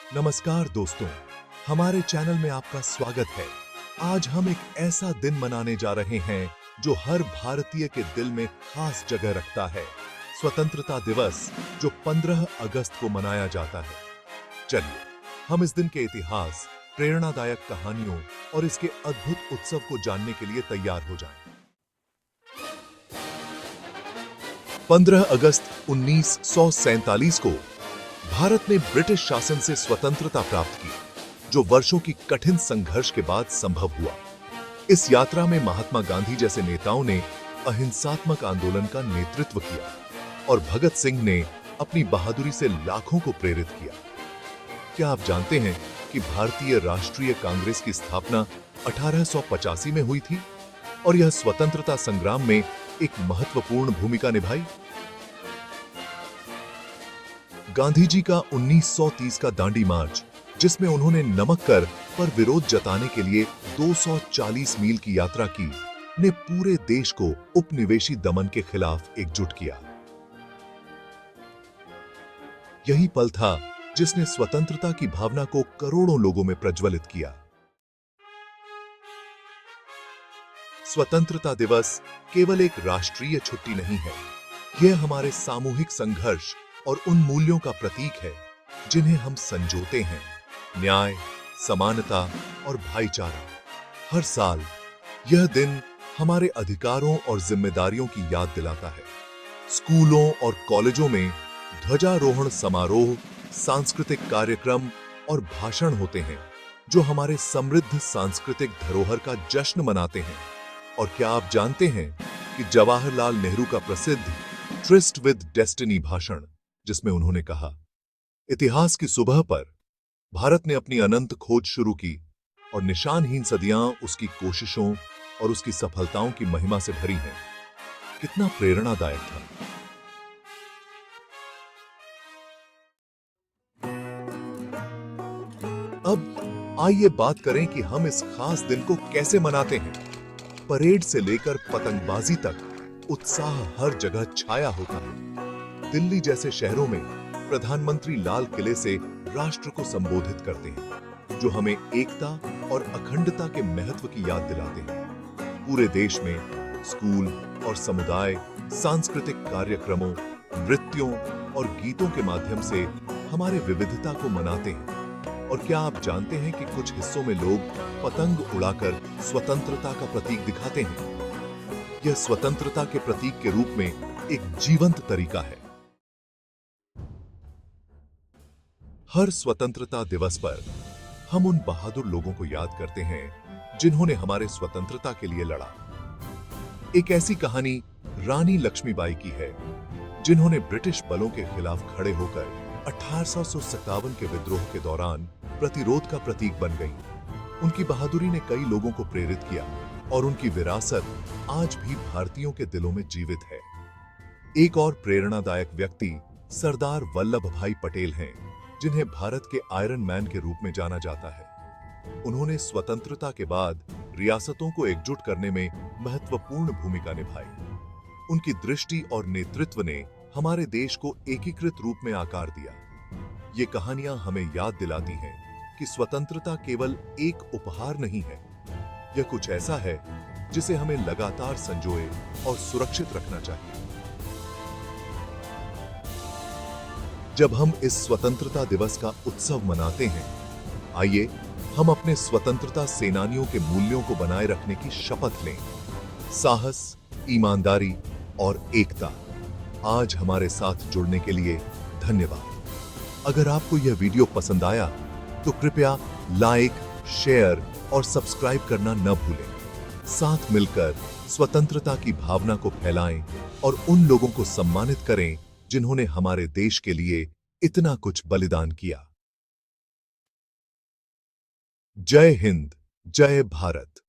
नमस्कार दोस्तों, हमारे चैनल में आपका स्वागत है। आज हम एक ऐसा दिन मनाने जा रहे हैं जो हर भारतीय के दिल में खास जगह रखता है। स्वतंत्रता दिवस जो 15 अगस्त को मनाया जाता है। चलिए हम इस दिन के इतिहास, प्रेरणादायक कहानियों और इसके अद्भुत उत्सव को जानने के लिए तैयार हो जाएं। 15 अगस्त 1947 को भारत ने ब्रिटिश शासन से स्वतंत्रता प्राप्त की, जो वर्षों की कठिन संघर्ष के बाद संभव हुआ। इस यात्रा में महात्मा गांधी जैसे नेताओं ने अहिंसात्मक आंदोलन का नेतृत्व किया और भगत सिंह ने अपनी बहादुरी से लाखों को प्रेरित किया। क्या आप जानते हैं कि भारतीय राष्ट्रीय कांग्रेस की स्थापना 1885 में हुई थी और यह स्वतंत्रता संग्राम में एक महत्वपूर्ण भूमिका निभाई? गांधी जी का 1930 का दांडी मार्च, जिसमें उन्होंने नमक कर पर विरोध जताने के लिए 240 मील की यात्रा की, ने पूरे देश को उपनिवेशी दमन के खिलाफ एकजुट किया। यही पल था जिसने स्वतंत्रता की भावना को करोड़ों लोगों में प्रज्वलित किया। स्वतंत्रता दिवस केवल एक राष्ट्रीय छुट्टी नहीं है, यह हमारे सामूहिक संघर्ष और उन मूल्यों का प्रतीक है जिन्हें हम संजोते हैं। न्याय, समानता और भाईचारा। हर साल यह दिन हमारे अधिकारों और जिम्मेदारियों की याद दिलाता है। स्कूलों और कॉलेजों में ध्वजारोहण समारोह, सांस्कृतिक कार्यक्रम और भाषण होते हैं जो हमारे समृद्ध सांस्कृतिक धरोहर का जश्न मनाते हैं। और क्या आप जानते हैं कि जवाहरलाल नेहरू का प्रसिद्ध ट्रिस्ट विद डेस्टिनी भाषण, जिसमें उन्होंने कहा, इतिहास की सुबह पर भारत ने अपनी अनंत खोज शुरू की और निशानहीन सदियां उसकी कोशिशों और उसकी सफलताओं की महिमा से भरी हैं। कितना प्रेरणादायक था। अब आइए बात करें कि हम इस खास दिन को कैसे मनाते हैं। परेड से लेकर पतंगबाजी तक उत्साह हर जगह छाया होता है। दिल्ली जैसे शहरों में प्रधानमंत्री लाल किले से राष्ट्र को संबोधित करते हैं, जो हमें एकता और अखंडता के महत्व की याद दिलाते हैं। पूरे देश में स्कूल और समुदाय सांस्कृतिक कार्यक्रमों, नृत्यों और गीतों के माध्यम से हमारे विविधता को मनाते हैं। और क्या आप जानते हैं कि कुछ हिस्सों में लोग पतंग उड़ाकर स्वतंत्रता का प्रतीक दिखाते हैं? यह स्वतंत्रता के प्रतीक के रूप में एक जीवंत तरीका है। हर स्वतंत्रता दिवस पर हम उन बहादुर लोगों को याद करते हैं जिन्होंने हमारे स्वतंत्रता के लिए लड़ा। एक ऐसी कहानी रानी लक्ष्मीबाई की है, जिन्होंने ब्रिटिश बलों के खिलाफ खड़े होकर 1857 के विद्रोह के दौरान प्रतिरोध का प्रतीक बन गई। उनकी बहादुरी ने कई लोगों को प्रेरित किया और उनकी विरासत आज भी भारतीयों के दिलों में जीवित है। एक और प्रेरणादायक व्यक्ति सरदार वल्लभ भाई पटेल हैं, जिन्हें भारत के आयरन मैन के रूप में जाना जाता है। उन्होंने स्वतंत्रता के बाद रियासतों को एकजुट करने में महत्वपूर्ण भूमिका निभाई। उनकी दृष्टि और नेतृत्व ने हमारे देश को एकीकृत रूप में आकार दिया। ये कहानियां हमें याद दिलाती हैं कि स्वतंत्रता केवल एक उपहार नहीं है, यह कुछ ऐसा है जिसे हमें लगातार संजोए और सुरक्षित रखना चाहिए। जब हम इस स्वतंत्रता दिवस का उत्सव मनाते हैं, आइए हम अपने स्वतंत्रता सेनानियों के मूल्यों को बनाए रखने की शपथ लें। साहस, ईमानदारी और एकता। आज हमारे साथ जुड़ने के लिए धन्यवाद। अगर आपको यह वीडियो पसंद आया तो कृपया लाइक, शेयर और सब्सक्राइब करना न भूलें। साथ मिलकर स्वतंत्रता की भावना को फैलाएं और उन लोगों को सम्मानित करें जिन्होंने हमारे देश के लिए इतना कुछ बलिदान किया। जय हिंद, जय भारत।